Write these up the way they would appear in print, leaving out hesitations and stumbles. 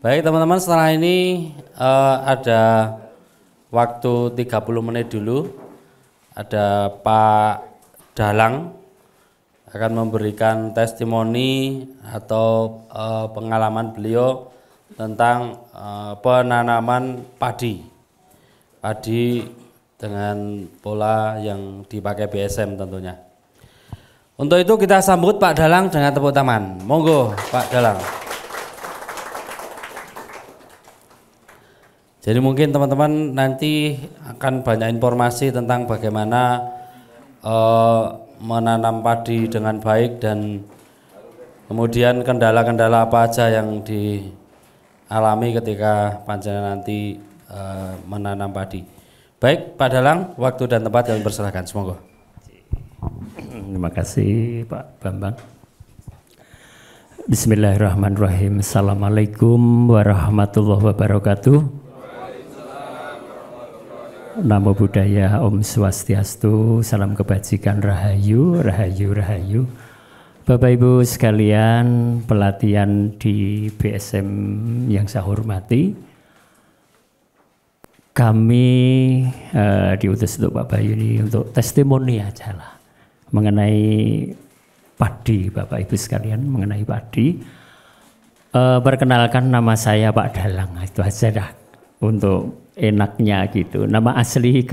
Baik teman-teman, setelah ini ada waktu 30 menit dulu. Ada Pak Dalang akan memberikan testimoni atau pengalaman beliau tentang penanaman padi dengan pola yang dipakai BSM tentunya. Untuk itu kita sambut Pak Dalang dengan tepuk tangan. Monggo Pak Dalang. Jadi mungkin teman-teman nanti akan banyak informasi tentang bagaimana menanam padi dengan baik dan kemudian kendala-kendala apa aja yang dialami ketika panjenengan nanti menanam padi. Baik Pak Dalang, waktu dan tempat kami persilahkan. Semoga. Terima kasih Pak Bambang. Bismillahirrahmanirrahim. Assalamualaikum warahmatullahi wabarakatuh. Namo Buddhaya, Om Swastiastu, salam kebajikan, rahayu, rahayu, rahayu. Bapak Ibu sekalian, pelatihan di BSM yang saya hormati, kami diutus untuk Pak Bayu ini untuk testimoni aja lah mengenai padi, Bapak Ibu sekalian, mengenai padi. Perkenalkan, nama saya Pak Dalang, itu aja dah untuk enaknya gitu. Nama asli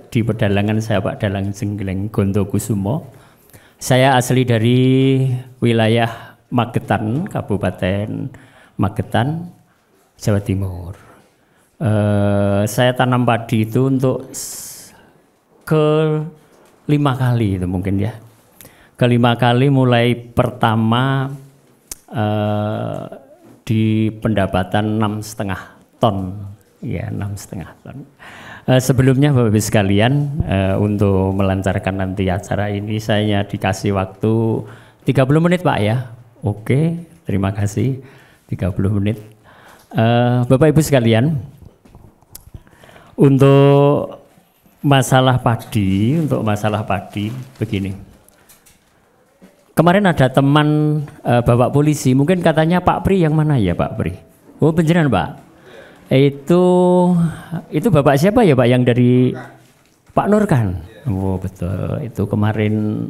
di pedalangan saya Pak Dalang Jenggeleng Gontokusumo. Saya asli dari wilayah Magetan, Kabupaten Magetan, Jawa Timur. Saya tanam padi itu untuk ke-5 kali itu mungkin ya. Ke-5 kali, mulai pertama di pendapatan 6,5 ton. Ya, 6,5 ton. Sebelumnya Bapak Ibu sekalian, untuk melancarkan nanti acara ini saya dikasih waktu 30 menit Pak ya. Oke, terima kasih. 30 menit. Bapak Ibu sekalian, untuk masalah padi begini. Kemarin ada teman Bapak polisi, mungkin katanya Pak Pri yang mana ya Pak Pri? Oh, penjenan Pak. Itu Bapak siapa ya Pak, yang dari Pak Nur kan? Oh betul, itu kemarin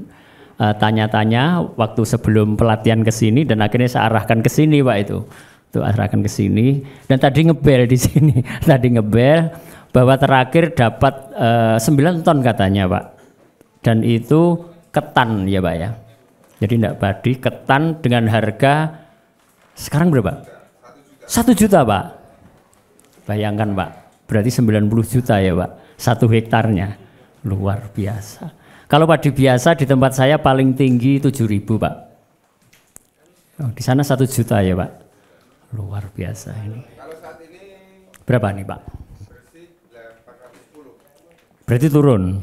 tanya-tanya waktu sebelum pelatihan ke sini dan akhirnya saya arahkan ke sini Pak itu arahkan ke sini dan tadi ngebel di sini, tadi ngebel bahwa terakhir dapat 9 ton katanya Pak, dan itu ketan ya Pak ya, jadi enggak padi, ketan dengan harga sekarang berapa? 1 juta Pak. Bayangkan Pak, berarti 90 juta ya Pak, 1 hektarnya, luar biasa. Kalau padi biasa di tempat saya paling tinggi 7.000 Pak. Oh, di sana 1 juta ya Pak, luar biasa ini. Kalau saat ini berapa nih Pak? Berarti turun.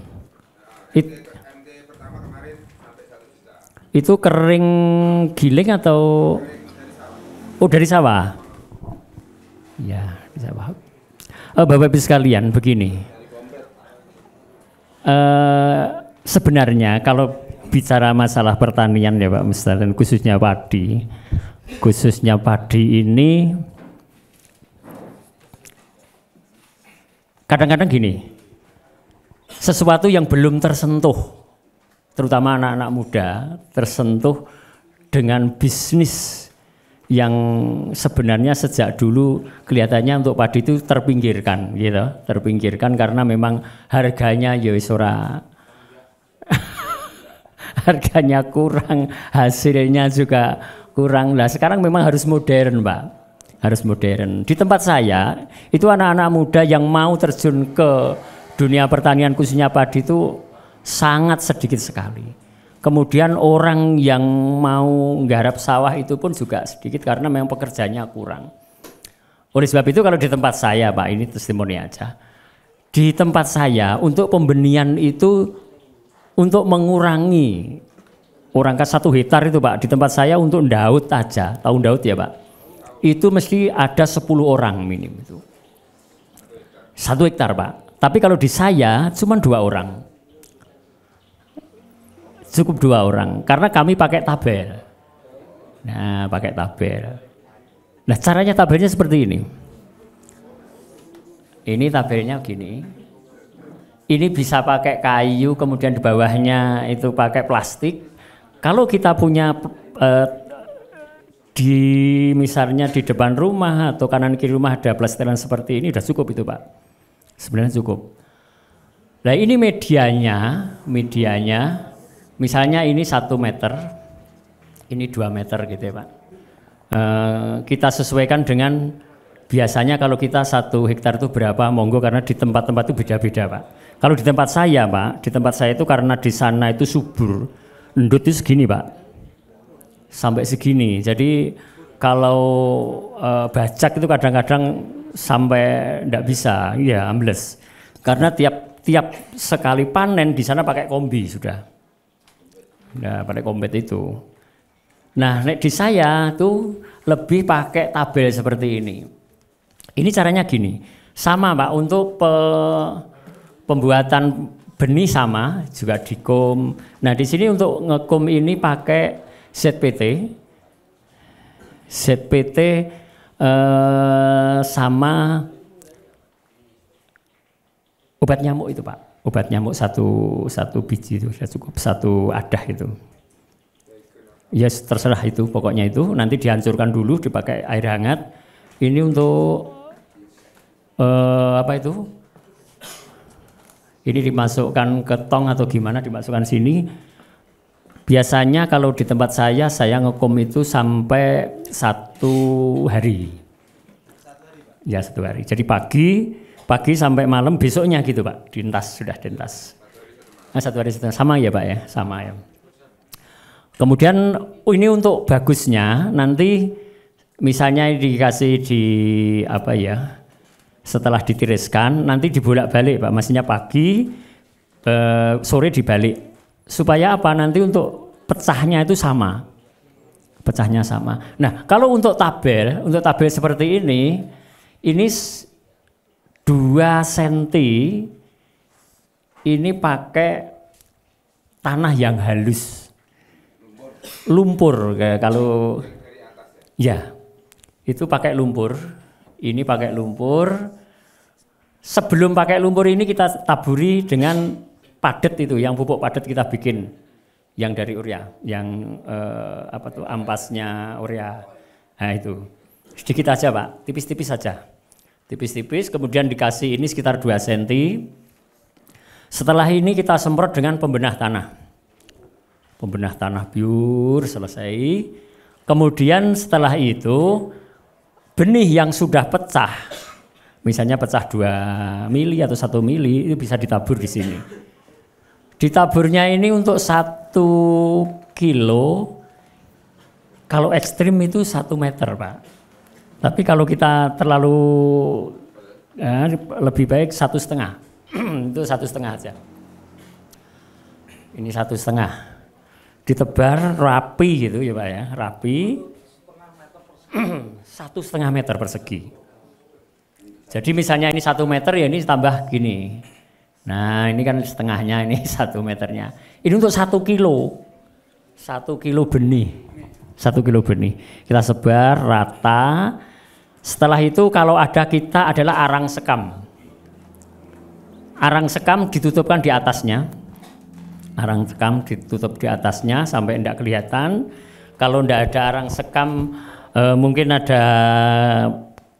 MT pertama kemarin sampai 1 juta. Itu kering giling atau? Oh dari sawah. Ya. Bapak Ibu sekalian, begini. Sebenarnya kalau bicara masalah pertanian ya Pak Mustahil, khususnya padi ini kadang-kadang gini, sesuatu yang belum tersentuh, terutama anak-anak muda, tersentuh dengan bisnis yang sebenarnya sejak dulu kelihatannya untuk padi itu terpinggirkan gitu, terpinggirkan karena memang harganya ya wis ora harganya kurang, hasilnya juga kurang. Lah sekarang memang harus modern Pak, harus modern. Di tempat saya itu anak-anak muda yang mau terjun ke dunia pertanian khususnya padi itu sangat sedikit sekali. Kemudian orang yang mau nggarap sawah itu pun juga sedikit karena memang pekerjaannya kurang. Oleh sebab itu kalau di tempat saya Pak, ini testimoni aja. Di tempat saya untuk pembenihan itu untuk mengurangi orang ke 1 hektar itu Pak, di tempat saya untuk daud aja, tahu daud ya Pak? Itu mesti ada 10 orang minim itu. 1 hektar Pak. Tapi kalau di saya cuma 2 orang. Cukup 2 orang karena kami pakai tabel. Nah, pakai tabel. Nah caranya tabelnya seperti ini. Ini tabelnya gini. Ini bisa pakai kayu, kemudian di bawahnya itu pakai plastik. Kalau kita punya misalnya di depan rumah atau kanan kiri rumah ada plesteran seperti ini, udah cukup itu Pak. Sebenarnya cukup. Nah ini medianya, misalnya ini 1 meter, ini 2 meter gitu ya Pak. Kita sesuaikan dengan biasanya kalau kita 1 hektar itu berapa, monggo, karena di tempat-tempat itu beda-beda Pak. Kalau di tempat saya Pak, di tempat saya itu karena di sana itu subur, endut itu segini Pak, sampai segini. Jadi kalau bajak itu kadang-kadang sampai enggak bisa, ya ambles. Karena tiap sekali panen di sana pakai kombi sudah. Nah, pakai kombet itu. Nah, di saya tuh lebih pakai tabel seperti ini. Ini caranya gini. Sama Pak, untuk pembuatan benih sama, juga dikom. Nah, di sini untuk ngekom ini pakai ZPT sama obat nyamuk itu Pak. Obat nyamuk satu biji itu sudah cukup, 1 adah itu. Yes, terserah itu, pokoknya itu nanti dihancurkan dulu, dipakai air hangat. Ini untuk apa itu? Ini dimasukkan ke tong atau gimana, dimasukkan sini. Biasanya kalau di tempat saya ngekom itu sampai 1 hari. Ya 1 hari. Jadi pagi sampai malam, besoknya gitu Pak, dientas, sudah dientas. Nah, 1 hari sama ya Pak ya, sama ya. Kemudian ini untuk bagusnya nanti misalnya dikasih di apa ya, setelah ditiriskan nanti dibolak-balik Pak, maksudnya pagi sore dibalik supaya apa, nanti untuk pecahnya itu sama, pecahnya sama. Nah kalau untuk tabel seperti ini 2 cm ini pakai tanah yang halus, lumpur kayak kalau ya itu pakai lumpur. Ini pakai lumpur. Sebelum pakai lumpur ini kita taburi dengan padet itu, yang pupuk padet kita bikin, yang dari urea, yang apa tuh ampasnya urea. Nah itu sedikit aja Pak, tipis-tipis saja, tipis-tipis. Kemudian dikasih ini sekitar 2 cm. Setelah ini kita semprot dengan pembenah tanah biur, selesai. Kemudian setelah itu benih yang sudah pecah, misalnya pecah 2 mili atau 1 mili, itu bisa ditabur di sini. Ditaburnya ini untuk 1 kilo, kalau ekstrim itu 1 meter Pak. Tapi kalau kita terlalu lebih baik 1,5, itu 1,5 aja. Ini 1,5. Ditebar rapi gitu ya Pak ya, rapi. 1,5 meter persegi. Jadi misalnya ini 1 meter ya, ini tambah gini. Nah ini kan setengahnya, ini 1 meternya. Ini untuk 1 kilo. 1 kilo benih. 1 kilo benih. Kita sebar rata. Setelah itu kalau ada kita adalah arang sekam. Arang sekam ditutupkan di atasnya. Arang sekam ditutup di atasnya sampai tidak kelihatan. Kalau tidak ada arang sekam, mungkin ada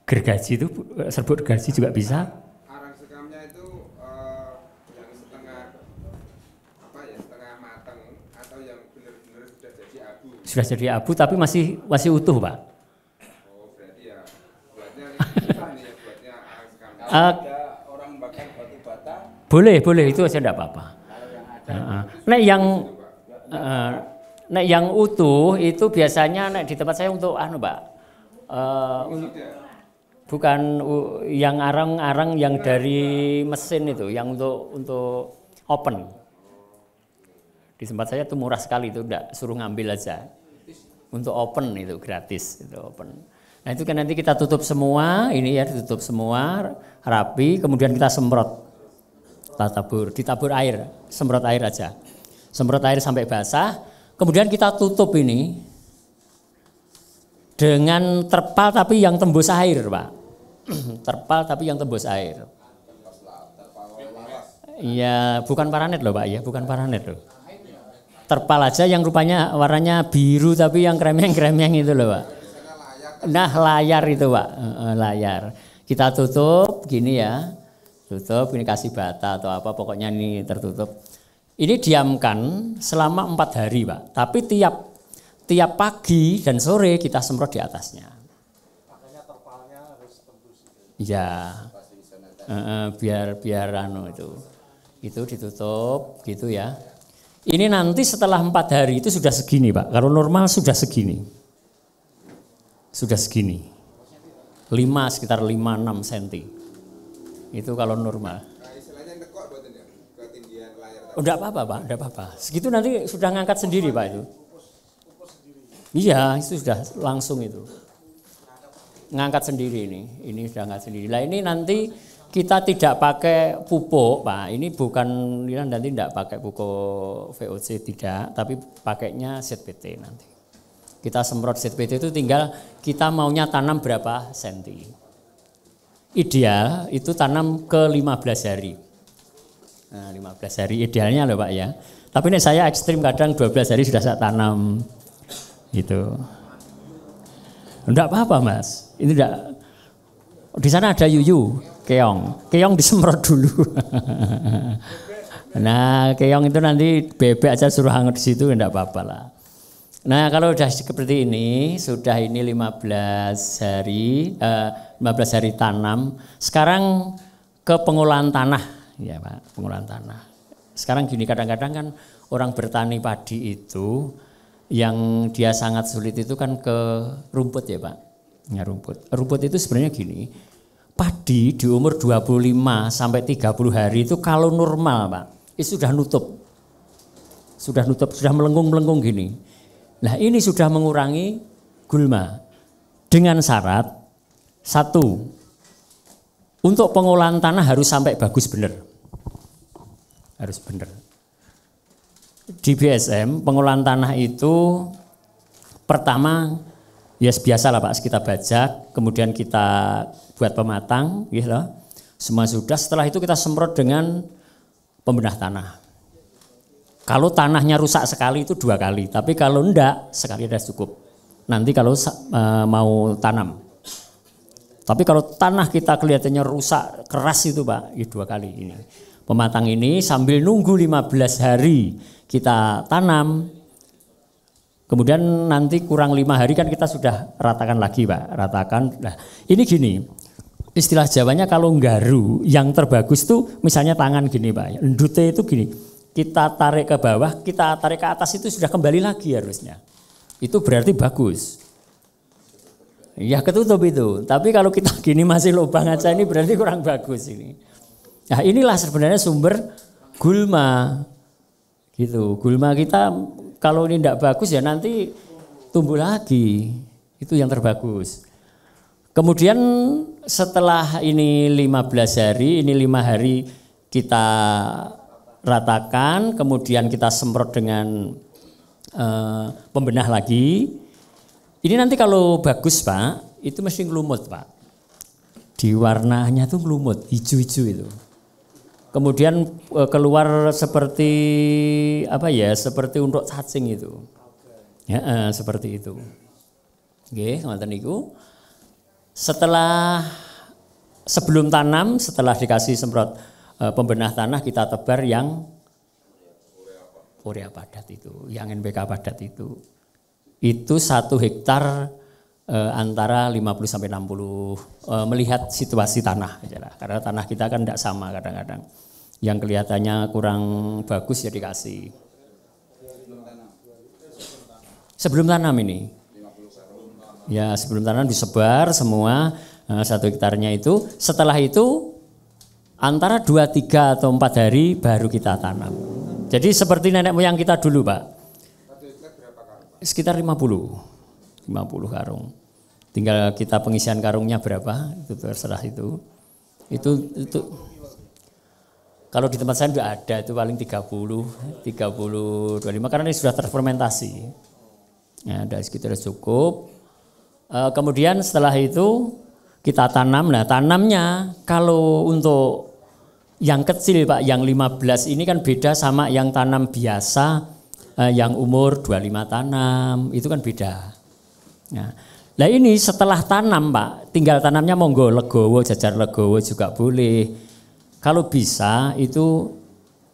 gergaji itu, serbuk gergaji juga bisa. Arang sekamnya itu yang setengah matang atau yang benar-benar sudah jadi abu? Sudah jadi abu tapi masih utuh Pak. Oh berarti ya buatnya ini ya, buatnya arang sekam. Ada orang bakar batu bata? Boleh itu aja tidak apa-apa. Nek yang utuh itu biasanya di tempat saya untuk Pak. Bukan yang arang-arang yang dari mesin itu, yang untuk open. Di tempat saya itu murah sekali, itu enggak, suruh ngambil aja. Untuk open itu gratis, itu open. Nah itu kan nanti kita tutup semua, ini ya ditutup semua rapi, kemudian kita semprot. Kita ditabur air, semprot air aja. Semprot air sampai basah, kemudian kita tutup ini. dengan terpal tapi yang tembus air, Pak. Terpal tapi yang tembus air. Iya, bukan paranet loh Pak ya, bukan paranet loh. Terpal aja yang rupanya warnanya biru tapi yang kremeng-kremeng itu loh Pak. Nah layar itu Pak, layar. Kita tutup gini ya, tutup ini kasih bata atau apa, pokoknya ini tertutup. Ini diamkan selama 4 hari Pak, tapi tiap pagi dan sore kita semprot di atasnya. Makanya terpalnya harus tembus. Iya, biar anu itu ditutup gitu ya. Ini nanti setelah 4 hari itu sudah segini Pak. Kalau normal sudah segini. Sudah segini. Sekitar 5-6 cm. Itu kalau normal. Nah, istilahnya nekok buatan ya, ketinggian layar. Oh, enggak apa-apa Pak, enggak apa-apa. Segitu nanti sudah ngangkat sendiri Pak itu. Iya, itu sudah langsung itu. Ngangkat sendiri ini sudah ngangkat sendiri. Lah ini nanti kita tidak pakai pupuk, Pak. Ini bukan nanti tidak pakai pupuk VOC tidak, tapi pakainya ZPT nanti. Kita semprot ZPT itu tinggal kita maunya tanam berapa senti. Ideal itu tanam ke 15 hari. Nah, 15 hari idealnya loh Pak ya. Tapi ini saya ekstrim kadang 12 hari sudah saya tanam. Gitu. Enggak apa-apa Mas. Ini enggak. Di sana ada yuyu, keong disemprot dulu. Nah, keong itu nanti bebek aja suruh hangat di situ enggak apa-apa lah. Nah, kalau udah seperti ini, sudah ini 15 hari tanam. Sekarang ke pengolahan tanah, ya Pak, pengolahan tanah. Sekarang gini, kadang-kadang kan orang bertani padi itu yang dia sangat sulit itu kan ke rumput ya Pak. Ya rumput. Rumput itu sebenarnya gini. Padi di umur 25 sampai 30 hari itu kalau normal Pak, itu sudah nutup. Sudah melengkung-melengkung gini. Nah, ini sudah mengurangi gulma. Dengan syarat satu, untuk pengolahan tanah harus sampai bagus benar. Harus benar. Di BSM pengolahan tanah itu pertama ya biasa lah Pak, kita bajak, kemudian kita buat pematang, gitu loh. Semua sudah, setelah itu kita semprot dengan pembedah tanah. Kalau tanahnya rusak sekali itu 2 kali, tapi kalau enggak sekali sudah cukup. Nanti kalau mau tanam. Tapi kalau tanah kita kelihatannya rusak keras itu Pak, ya 2 kali ini. Pematang ini sambil nunggu 15 hari kita tanam, kemudian nanti kurang 5 hari kan kita sudah ratakan lagi Pak, ratakan. Nah, ini gini, istilah Jawanya kalau nggaru yang terbagus tuh misalnya tangan gini Pak, endute itu gini, kita tarik ke bawah, kita tarik ke atas itu sudah kembali lagi harusnya. Itu berarti bagus. Ya ketutup itu, tapi kalau kita gini masih lubang aja ini berarti kurang bagus ini. Nah inilah sebenarnya sumber gulma. Gitu, gulma kita kalau ini tidak bagus ya nanti tumbuh lagi, itu yang terbagus. Kemudian setelah ini 15 hari, ini 5 hari kita ratakan, kemudian kita semprot dengan pembenah lagi. Ini nanti kalau bagus Pak, itu mesti ngelumut Pak. Di warnanya tuh ngelumut, hijau-hijau itu. Kemudian keluar seperti apa ya, seperti untuk cacing itu, ya seperti itu. Oke, ngoten niku. Sebelum tanam, setelah dikasih semprot pembenah tanah, kita tebar yang urea padat itu, yang NPK padat itu. Itu 1 hektar antara 50 sampai 60 melihat situasi tanah karena tanah kita kan tidak sama kadang-kadang. Yang kelihatannya kurang bagus ya dikasih. Sebelum tanam ini. Ya, sebelum tanam disebar semua 1 hektarnya itu. Setelah itu antara 2, 3 atau 4 hari baru kita tanam. Jadi seperti nenek moyang kita dulu, Pak. Sekitar 50 karung. Tinggal kita pengisian karungnya berapa, itu terserah itu. Itu kalau di tempat saya sudah ada, itu paling 30, 25 karena ini sudah terfermentasi. Ya, ada sekitar cukup. Kemudian setelah itu kita tanam. Nah, tanamnya kalau untuk yang kecil Pak, yang 15 ini kan beda sama yang tanam biasa, yang umur 25 tanam, itu kan beda. Nah ini setelah tanam Pak, tinggal tanamnya monggo legowo, jajar legowo juga boleh. Kalau bisa itu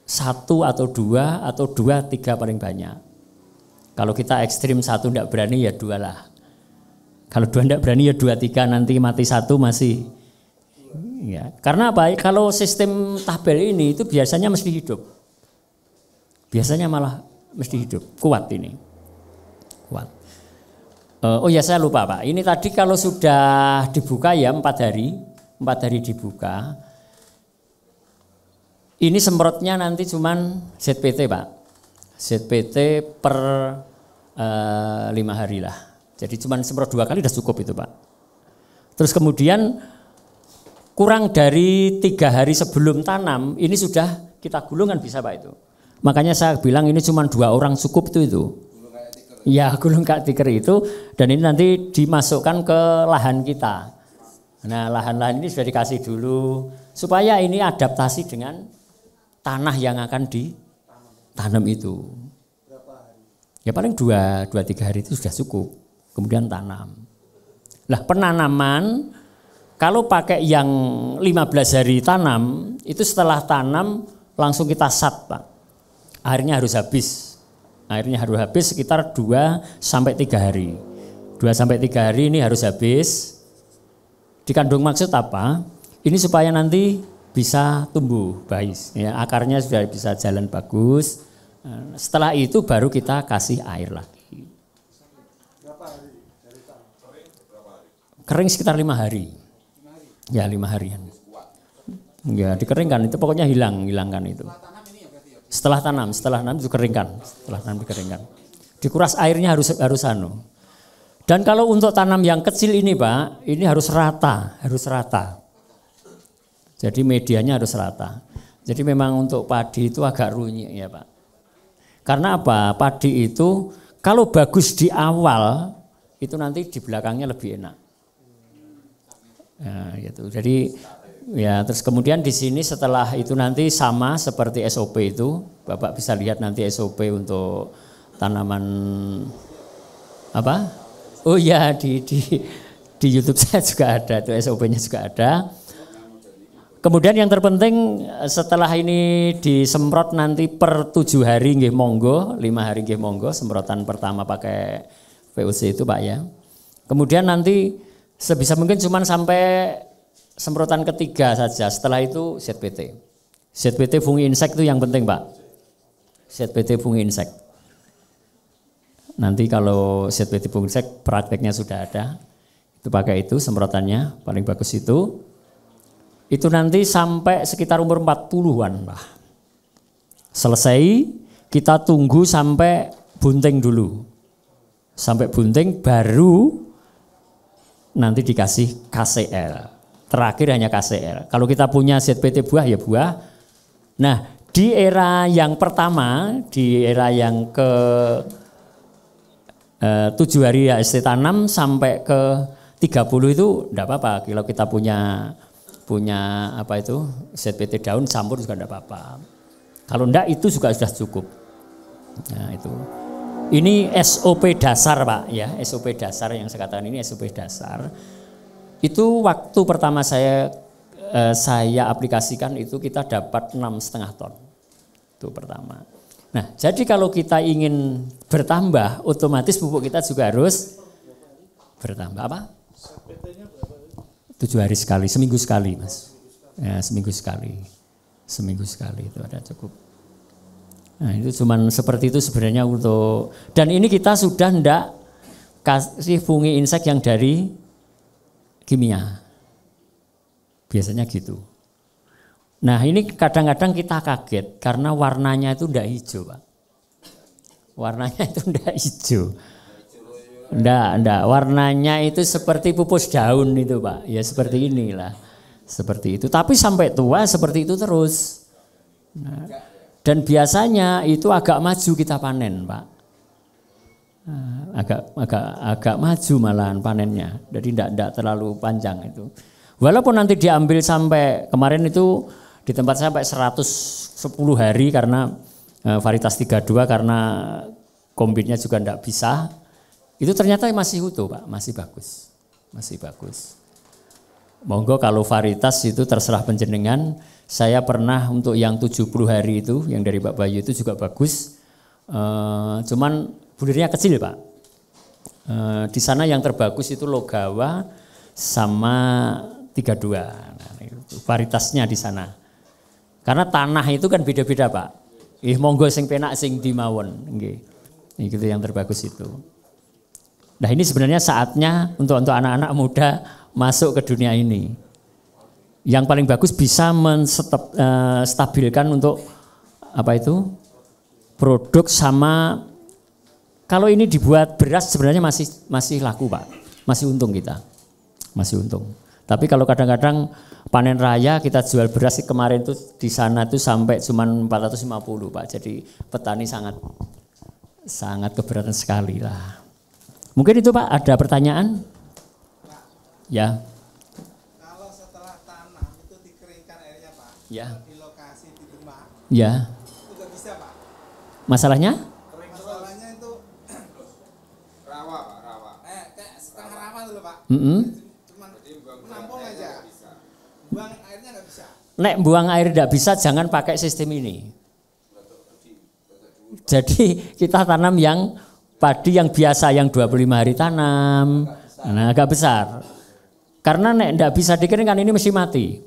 1 atau 2 atau 2, 3 paling banyak. Kalau kita ekstrim 1 tidak berani ya 2 lah. Kalau 2 tidak berani ya 2, 3, nanti mati 1 masih. Ya, karena apa? Kalau sistem tabel ini itu biasanya mesti hidup. Biasanya malah mesti hidup, kuat ini. Kuat. Oh ya saya lupa Pak, ini tadi kalau sudah dibuka ya 4 hari dibuka. Ini semprotnya nanti cuman ZPT Pak. ZPT per 5 hari lah. Jadi cuma semprot 2 kali sudah cukup itu Pak. Terus kemudian kurang dari 3 hari sebelum tanam ini sudah kita gulung kan bisa Pak itu. Makanya saya bilang ini cuma 2 orang cukup itu. Ya gulung kak tiker itu, dan ini nanti dimasukkan ke lahan kita. Nah lahan-lahan ini sudah dikasih dulu supaya ini adaptasi dengan tanah yang akan ditanam itu. Ya paling 2-3 hari itu sudah cukup. Kemudian tanam. Lah penanaman kalau pakai yang 15 hari tanam itu setelah tanam langsung kita sat Pak. Airnya harus habis. Airnya harus habis sekitar 2-3 hari. 2-3 hari ini harus habis. Dikandung maksud apa? Ini supaya nanti bisa tumbuh baik. Ya, akarnya sudah bisa jalan bagus. Setelah itu baru kita kasih air lagi. Kering sekitar 5 hari. Ya 5 harian. Ya dikeringkan itu pokoknya hilangkan itu. Setelah tanam dikeringkan. Setelah tanam dikeringkan. Dikuras airnya harus anu. Dan kalau untuk tanam yang kecil ini Pak, ini harus rata. Jadi medianya harus rata. Jadi memang untuk padi itu agak runyik ya Pak. Karena apa? Padi itu kalau bagus di awal itu nanti di belakangnya lebih enak. Ya, gitu. Jadi ya terus kemudian di sini setelah itu nanti sama seperti SOP itu, Bapak bisa lihat nanti SOP untuk tanaman apa? Oh ya di YouTube saya juga ada, itu SOP-nya juga ada. Kemudian yang terpenting setelah ini disemprot nanti per 7 hari nggih monggo, 5 hari nggih monggo, semprotan pertama pakai VOC itu Pak ya. Kemudian nanti sebisa mungkin cuma sampai semprotan ketiga saja, setelah itu ZPT. ZPT fungi insek itu yang penting Pak. ZPT fungi insek. Nanti kalau ZPT fungi insek prakteknya sudah ada. Itu pakai itu semprotannya, paling bagus itu. Itu nanti sampai sekitar umur 40-an lah. Selesai, kita tunggu sampai bunting dulu. Sampai bunting baru nanti dikasih KCL. Terakhir hanya KCL. Kalau kita punya ZPT buah ya buah. Nah di era yang pertama, di era yang ke 7 hari HST tanam sampai ke 30 itu enggak apa-apa. Kalau kita punya apa itu ZPT daun campur juga enggak apa-apa. Kalau enggak itu juga sudah cukup. Nah itu. Ini SOP dasar Pak ya, SOP dasar yang saya katakan ini SOP dasar. Itu waktu pertama saya aplikasikan itu kita dapat 6,5 ton. Itu pertama. Nah, jadi kalau kita ingin bertambah, otomatis pupuk kita juga harus bertambah apa? 7 hari sekali, seminggu sekali Mas. Ya, seminggu sekali itu ada cukup. Nah itu cuman seperti itu sebenarnya untuk, dan ini kita sudah ndak kasih fungi insek yang dari kimia. Biasanya gitu. Nah ini kadang-kadang kita kaget karena warnanya itu ndak hijau Pak. Warnanya itu ndak hijau. Ndak, warnanya itu seperti pupus daun itu Pak. Ya seperti inilah. Seperti itu, tapi sampai tua seperti itu terus. Nah, dan biasanya itu agak maju kita panen Pak. agak maju malahan panennya. Jadi tidak terlalu panjang itu. Walaupun nanti diambil sampai kemarin itu di tempat saya sampai 110 hari karena varietas 32 karena kombinnya juga tidak bisa. Itu ternyata masih utuh Pak, masih bagus. Masih bagus. Monggo kalau varietas itu terserah penjenengan. Saya pernah untuk yang 70 hari itu, yang dari Pak Bayu itu juga bagus. Cuman bulirnya kecil Pak. Di sana yang terbagus itu Logawa sama 32. Nah, itu varietasnya di sana. Karena tanah itu kan beda-beda Pak. Monggo sing penak sing dimawon, nggih. Itu yang terbagus itu. Nah, ini sebenarnya saatnya untuk anak-anak muda masuk ke dunia ini. Yang paling bagus bisa menstabilkan untuk apa itu? Produk sama kalau ini dibuat beras sebenarnya masih laku Pak. Masih untung kita. Masih untung. Tapi kalau kadang-kadang panen raya kita jual beras kemarin itu di sana itu sampai cuman 450 Pak. Jadi petani sangat keberatan sekali lah. Mungkin itu Pak, ada pertanyaan? Ya. Kalau setelah tanam itu dikeringkan airnya Pak, Ya. di lokasi di rumah, Ya. itu nggak bisa Pak. Masalahnya? Masalahnya itu Rawa Pak, rawa. kayak setengah rawa dulu Pak. Mm-mm. Cuman menampung aja. Buang airnya nggak bisa. Nek buang air tidak bisa, jangan pakai sistem ini. Jadi kita tanam yang padi yang biasa yang 25 hari tanam, nah agak besar. Karena nek tidak bisa dikeringkan ini mesti mati.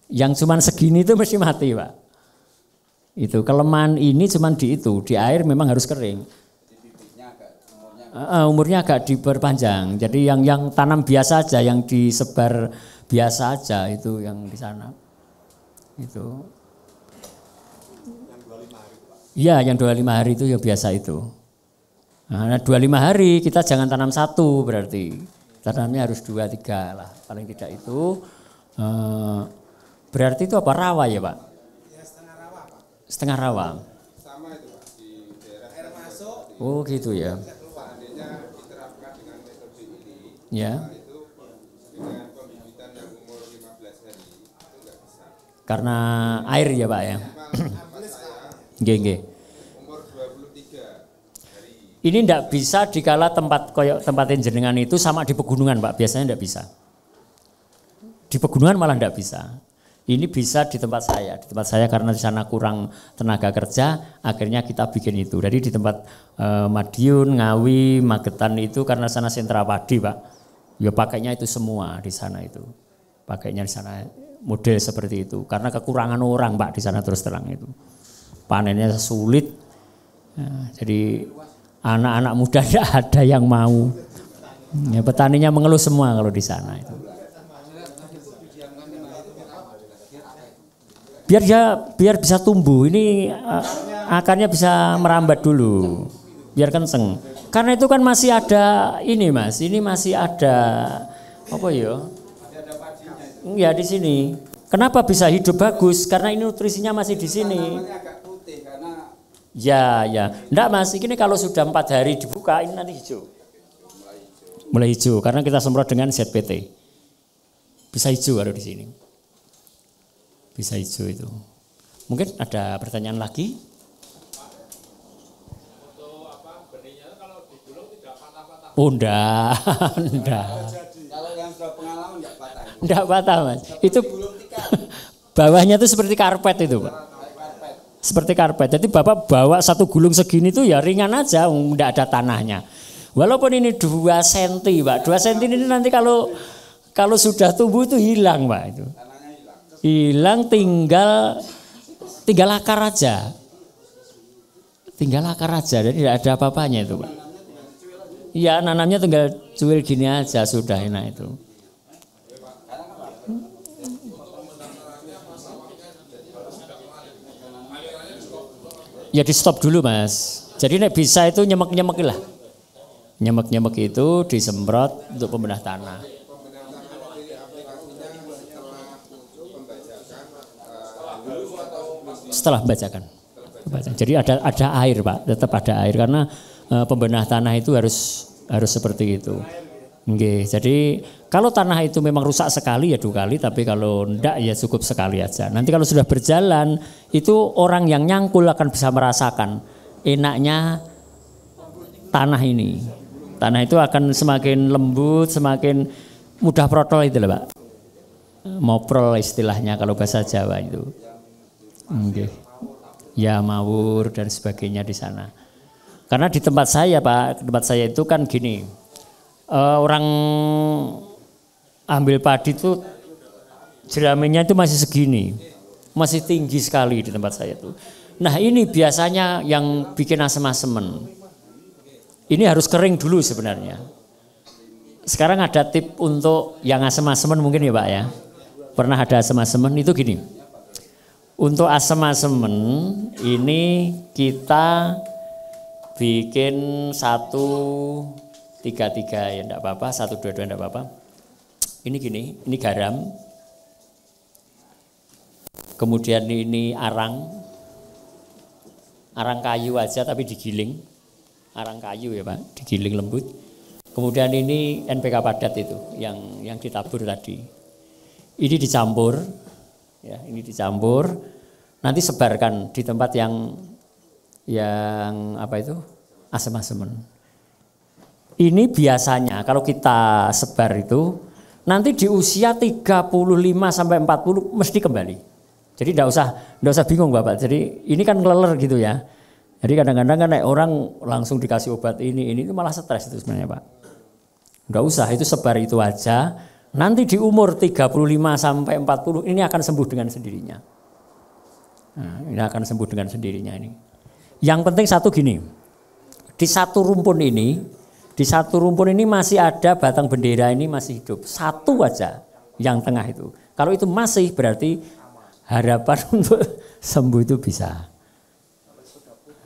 Yang cuman segini itu mesti mati Pak. Itu kelemahan ini cuman di air memang harus kering. Umurnya agak diperpanjang. Jadi yang tanam biasa aja, yang disebar biasa aja itu yang di sana. Itu. Iya, yang 25 hari itu ya biasa itu. Nah, 25 hari kita jangan tanam satu berarti. Tanamnya harus 2, 3 lah. Paling tidak itu berarti itu apa rawa ya Pak? Ya setengah rawa Pak. Setengah rawa. Sama itu Pak, di daerah Air masuk. Oh gitu ya. seandainya diterapkan dengan metode ini, Ya. itu dengan pembibitan yang umur 15 hari itu nggak bisa. Karena air ya Pak ya. Nggih, nggih. Umur 23 hari. Ini tidak bisa dikala tempat koyok tempatin jenengan itu sama di pegunungan Pak, biasanya tidak bisa. Di pegunungan malah tidak bisa. Ini bisa di tempat saya. Di tempat saya karena di sana kurang tenaga kerja, akhirnya kita bikin itu. Jadi di tempat Madiun, Ngawi, Magetan itu karena sana sentra padi Pak. Ya pakainya itu semua di sana itu. Pakainya di sana model seperti itu. Karena kekurangan orang Pak di sana terus terang itu. Panennya sulit. Nah, jadi anak-anak muda tidak ada yang mau. Ya, petaninya mengeluh semua kalau di sana itu. Biar bisa tumbuh. Ini akarnya bisa merambat dulu. Biar kenceng. Karena itu kan masih ada ini Mas. Ini masih ada apa ya? Ya di sini. Kenapa bisa hidup bagus? Karena ini nutrisinya masih di sini. Ya. Enggak Mas, ini kalau sudah 4 hari dibuka ini nanti hijau. Mulai hijau karena kita semprot dengan ZPT. Bisa hijau kalau di sini. Bisa hijau itu. Mungkin ada pertanyaan lagi? Untuk apa benihnya kalau digulung tidak patah-patah. Oh enggak. Kalau yang sudah pengalaman enggak patah. Enggak patah Mas. Itu bawahnya itu seperti karpet itu Pak. Seperti karpet. Jadi Bapak bawa satu gulung segini tuh ya ringan aja, enggak ada tanahnya. Walaupun ini 2 cm Pak. 2 cm ini nanti kalau sudah tumbuh itu hilang Pak itu. Hilang tinggal akar aja. Tinggal akar aja. Jadi tidak ada apa-apanya itu Pak. Iya, nanamnya tinggal cuil gini aja sudah enak itu. Ya di stop dulu Mas. Jadi nek bisa itu nyemek-nyemek lah. Nyemek-nyemek itu disemprot untuk pembedah tanah. Setelah membacakan. Jadi ada air Pak, tetap ada air karena pembenah tanah itu harus seperti itu. Nggih. Jadi kalau tanah itu memang rusak sekali ya 2 kali, tapi kalau enggak ya cukup sekali aja. Nanti kalau sudah berjalan itu orang yang nyangkul akan bisa merasakan enaknya tanah ini. Tanah itu akan semakin lembut, semakin mudah protol itu lah Pak. Moprol istilahnya kalau bahasa Jawa itu. Nggih. Ya mawur dan sebagainya di sana. Karena di tempat saya Pak, tempat saya itu kan gini, orang ambil padi itu jeraminya itu masih segini, masih tinggi sekali di tempat saya itu. Nah ini biasanya yang bikin asem-asemen. Ini harus kering dulu sebenarnya. Sekarang ada tip untuk yang asem-asemen mungkin ya Pak ya. Pernah ada asem-asemen itu gini. Untuk asem-asemen ini kita bikin 1-3-3 ya enggak apa-apa, 1-2-2 enggak apa-apa. Ini gini, ini garam. Kemudian ini arang kayu aja tapi digiling. Arang kayu ya Pak, digiling lembut. Kemudian ini NPK padat itu yang ditabur tadi. Ini dicampur. Ya, ini dicampur. Nanti sebarkan di tempat yang apa itu asem-asemen. Ini biasanya kalau kita sebar itu nanti di usia 35 sampai 40 mesti kembali. Jadi enggak usah bingung Bapak. Jadi ini kan ngeleler gitu ya. Jadi kadang-kadang kan orang langsung dikasih obat ini itu malah stres itu sebenarnya Pak. Enggak usah, itu sebar itu aja. Nanti di umur 35 sampai 40 ini akan sembuh dengan sendirinya. Nah, ini akan sembuh dengan sendirinya ini. Yang penting satu gini, di satu rumpun ini masih ada batang bendera ini masih hidup. Satu aja yang tengah itu. Kalau itu masih berarti harapan untuk sembuh itu bisa.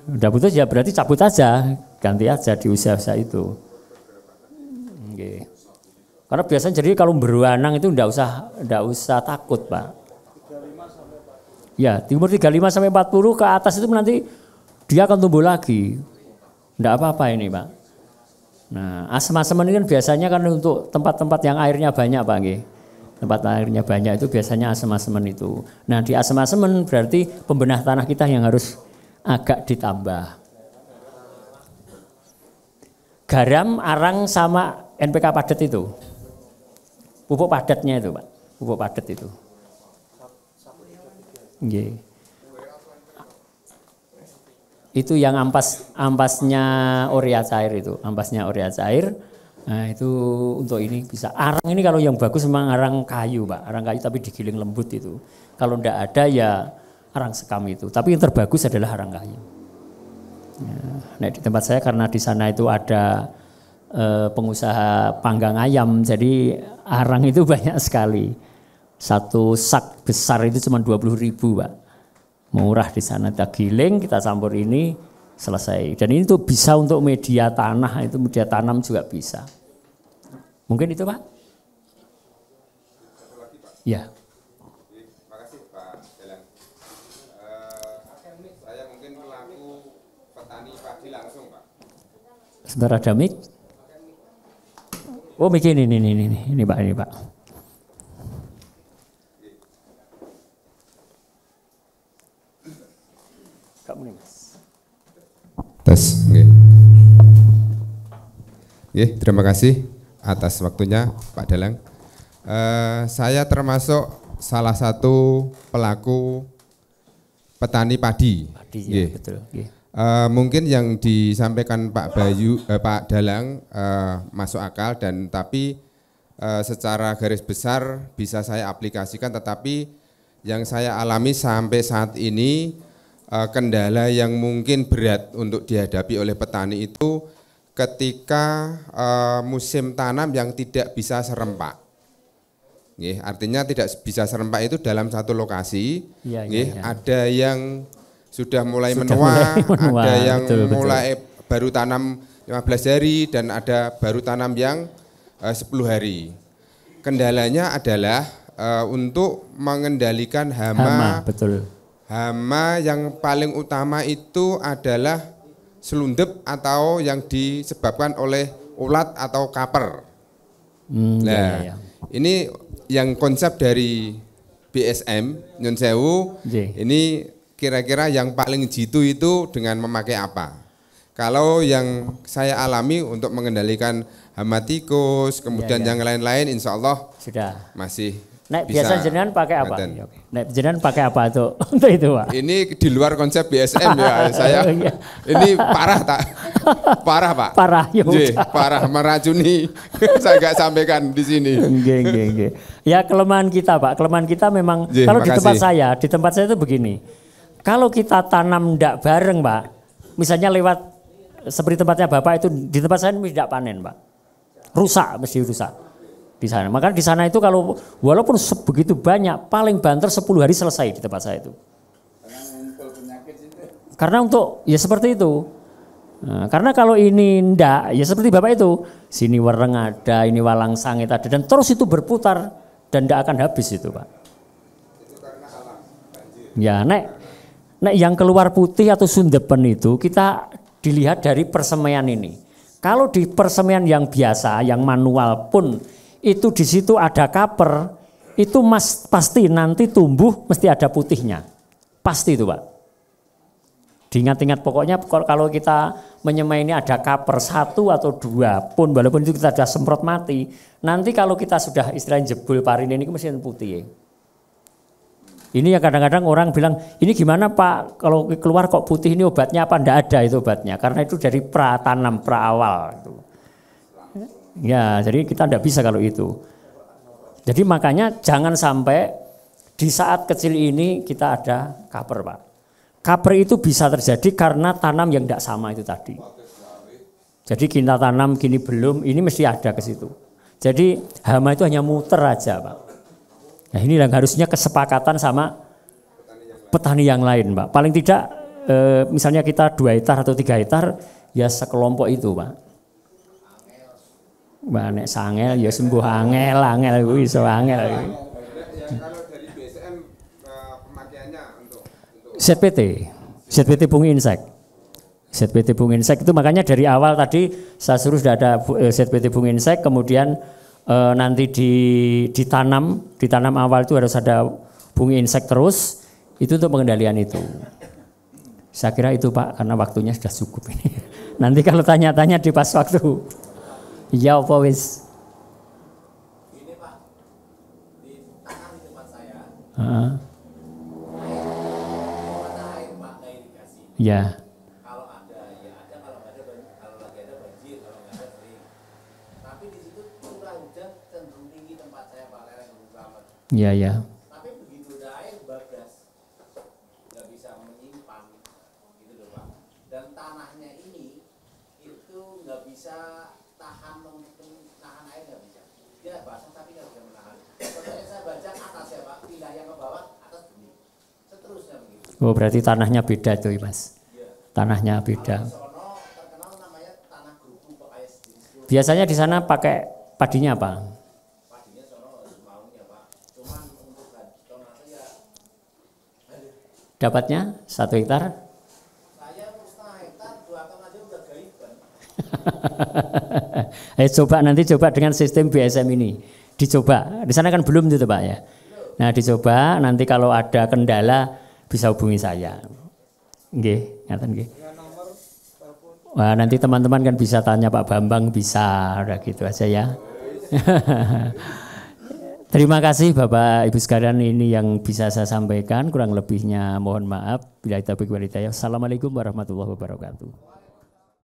Udah putus ya berarti cabut aja, ganti aja di usia-usia itu. Oke. Karena biasanya jadi kalau beruanang itu enggak usah takut Pak. Ya di umur 35 sampai 40 ke atas itu nanti dia akan tumbuh lagi. Enggak apa-apa ini Pak. Nah asem-asemen ini kan biasanya kan untuk tempat-tempat yang airnya banyak Pak. Tempat airnya banyak itu biasanya asem-asemen itu. Nah di asem-asemen berarti pembenah tanah kita yang harus agak ditambah. Garam, arang sama NPK padat itu. Pupuk padatnya itu Pak. Pupuk padat itu. Nggih. Itu yang ampasnya urea cair itu, ampasnya urea cair. Nah, itu untuk ini bisa. Arang ini kalau yang bagus memang arang kayu, Pak. Arang kayu tapi digiling lembut itu. Kalau enggak ada ya arang sekam itu. Tapi yang terbagus adalah arang kayu. Nah, di tempat saya karena di sana itu ada pengusaha panggang ayam, jadi arang itu banyak sekali. Satu sak besar itu cuma 20.000 Pak. Murah di sana, kita giling, kita campur ini, selesai. Dan ini tuh bisa untuk media tanah, itu media tanam juga bisa. Mungkin itu Pak? Satu lagi Pak. Ya. Terima kasih Pak Dalang. Saya mungkin pelaku petani padi langsung Pak. Sebentar ada mic. Oh mic ini Pak, ini Pak. Kamu nih Mas. Tes, nggih. Nggih, terima kasih atas waktunya Pak Dalang. Saya termasuk salah satu pelaku petani padi. Padi ya, betul. Mungkin yang disampaikan Pak Dalang masuk akal dan tapi secara garis besar bisa saya aplikasikan, tetapi yang saya alami sampai saat ini kendala yang mungkin berat untuk dihadapi oleh petani itu ketika musim tanam yang tidak bisa serempak. Artinya tidak bisa serempak itu dalam satu lokasi. Ya. Ada yang sudah mulai menua, ada yang mulai baru tanam 15 hari dan ada baru tanam yang 10 hari. Kendalanya adalah untuk mengendalikan hama. Betul. Hama yang paling utama itu adalah selundep atau yang disebabkan oleh ulat atau kaper. Nah, ini yang konsep dari BSM Nyun Sewu, ini kira-kira yang paling jitu itu dengan memakai apa? Kalau yang saya alami untuk mengendalikan hama tikus, kemudian yang lain-lain, insya Allah sudah masih Nek bisa. biasa jenengan pakai apa? Ngaten. Nek jenengan pakai apa tuh untuk itu, Pak? Ini di luar konsep BSM ya, saya. Ini parah tak? Parah Pak. Parah, ya Nggih, parah meracuni. Saya nggak sampaikan di sini. Nggih. Ya kelemahan kita, Pak. Kelemahan kita memang kalau di tempat saya itu begini. Kalau kita tanam ndak bareng, Pak. Misalnya lewat seperti tempatnya Bapak itu, di tempat saya ini tidak panen, Pak. Mesti rusak. Di sana. Maka di sana itu kalau walaupun begitu banyak, paling banter 10 hari selesai di tempat saya itu. Karena untuk ya seperti itu. Nah, karena kalau ini ndak, ya seperti Bapak itu, sini wereng ada, ini walang sangit ada, dan terus itu berputar dan ndak akan habis itu, Pak. Ya, nek yang keluar putih atau sundepen itu kita dilihat dari persemaian ini. Kalau di persemaian yang biasa, yang manual pun itu di situ ada kaper, itu pasti nanti tumbuh mesti ada putihnya. Pasti itu, Pak. Diingat-ingat pokoknya kalau kita menyemai ini ada kaper 1 atau 2 pun, walaupun itu kita sudah semprot mati, nanti kalau kita sudah istilahnya jebul parin ini mesti putih ya. Ini yang kadang-kadang orang bilang, ini gimana Pak kalau keluar kok putih, ini obatnya apa? Nggak ada itu obatnya, karena itu dari pratanam, pra-awal. Ya, jadi kita tidak bisa kalau itu. Jadi makanya jangan sampai di saat kecil ini kita ada kaper, Pak. Kaper itu bisa terjadi karena tanam yang tidak sama itu tadi. Jadi kita tanam gini belum, ini mesti ada ke situ. Jadi hama itu hanya muter aja, Pak. Nah ini yang harusnya kesepakatan sama petani yang lain, Pak. Paling tidak misalnya kita 2 hektar atau 3 hektar, ya sekelompok itu, Pak. Mbak nek sangel ya sembuh angel kuwi iso angel. Kalau dari BSM pemakaiannya untuk ZPT Bung Insek. ZPT Bung Insek itu makanya dari awal tadi saya suruh sudah ada ZPT Bung Insek, kemudian nanti ditanam awal itu harus ada Bung Insek terus, itu untuk pengendalian itu. Saya kira itu Pak, karena waktunya sudah cukup ini. Nanti kalau tanya-tanya di pas waktu. Ya apa wis? Ini Pak, di tanah di tempat saya, mata air Pak, irigasi. Ya. Kalau ada, ya ada, kalau nggak ada, kalau lagi ada banjir, kalau nggak ada kering. Tapi di situ curah hujan cenderung tinggi tempat saya Pak, lereng Gunung Slamet. Ya. Tapi begitu ada air bablas, nggak bisa menyimpan, gitu loh Pak. Dan tanahnya ini itu nggak bisa tahan air, nggak bisa. Dia basah tapi nggak bisa menahan. Soalnya saya baca atas ya Pak, pindah yang ke bawah, atas bunyi. Seterusnya begitu. Oh berarti tanahnya beda tuh Mas. Tanahnya beda. Sono terkenal namanya tanah grubu Pak Ayas. Biasanya di sana pakai padinya apa? Padinya sono maunya Pak. Cuman untuk tonase ya. Dapatnya 1 hektar? Saya setengah hektar, 2 ton aja udah gaiban. Coba dengan sistem BSM ini. Dicoba. Di sana kan belum itu Pak ya. Nah, dicoba nanti kalau ada kendala bisa hubungi saya. Nggih, ngaten nggih. Wah, nanti teman-teman kan bisa tanya Pak Bambang, bisa, udah gitu aja ya. Terima kasih Bapak Ibu sekalian, ini yang bisa saya sampaikan, kurang lebihnya mohon maaf. Bila taufiq wal hidayah. Assalamualaikum warahmatullahi wabarakatuh.